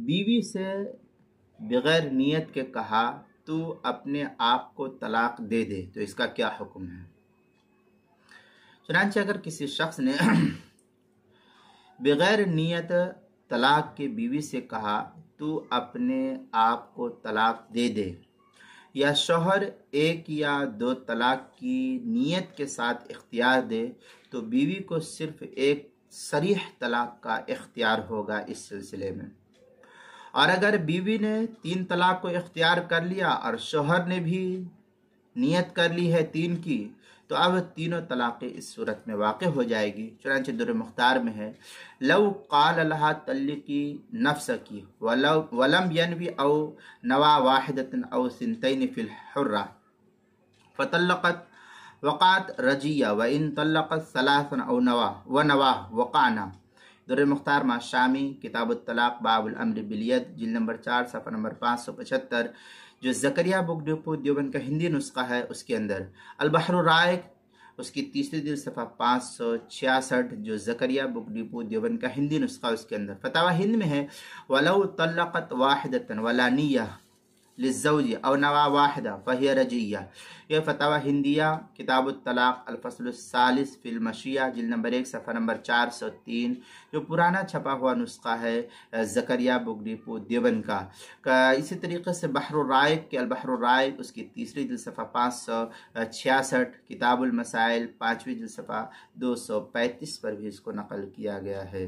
بیوی سے بغیر نیت کے کہا تو اپنے آپ کو طلاق دے دے تو اس کا کیا حکم ہے؟ چنانچہ اگر کسی شخص نے بغیر نیت طلاق کے بیوی سے کہا تو اپنے آپ کو طلاق دے دے، یا شوہر ایک یا دو طلاق کی نیت کے ساتھ اختیار دے تو بیوی کو صرف ایک صریح طلاق کا اختیار ہوگا اس سلسلے میں۔ اور اگر بیوی نے 3 طلاق کو اختیار کر لیا اور شوہر نے بھی نیت کر لی ہے 3 کی، تو اب تینوں طلاقیں اس صورت میں واقع ہو جائے گی۔ چنانچہ در مختار میں ہے لو قال لها طلقی نفسکی ولم ینوی او نوا واحدۃ او سنتین فی الحرہ فطلقت وقعت رجیہ وان طلقت ثلاثا او نوا وقعنا۔ در مختار ما شامی کتاب الطلاق باب الامر بالید جلد نمبر 4 صفحہ نمبر 575، جو زکریا بک ڈپو دیوبند کا ہندی نسخہ ہے اس کے اندر، البحر الرائق اس کی تیسری جلد صفحہ 566، جو زکریا بک ڈپو دیوبند کا ہندی نسخہ اس کے اندر، فتاوی ہند میں ہے ولو طلقت واحدۃ ولا نیہ للزوج او نوا واحدہ فہی رجیہ۔ یہ فتاوی ہندیہ کتاب الطلاق الفصل الثالث فی المشیہ جلد نمبر 1 صفحہ نمبر 403، جو پرانا چھپا ہوا نسخہ ہے زکریا بک ڈپو دیوبند کا۔ اسی طریقے سے بحر الرائق کے البحر الرائق اس کی تیسری جلد صفحہ 566، کتاب المسائل 5ویں جلد صفحہ 235 پر بھی اس کو نقل کیا گیا ہے۔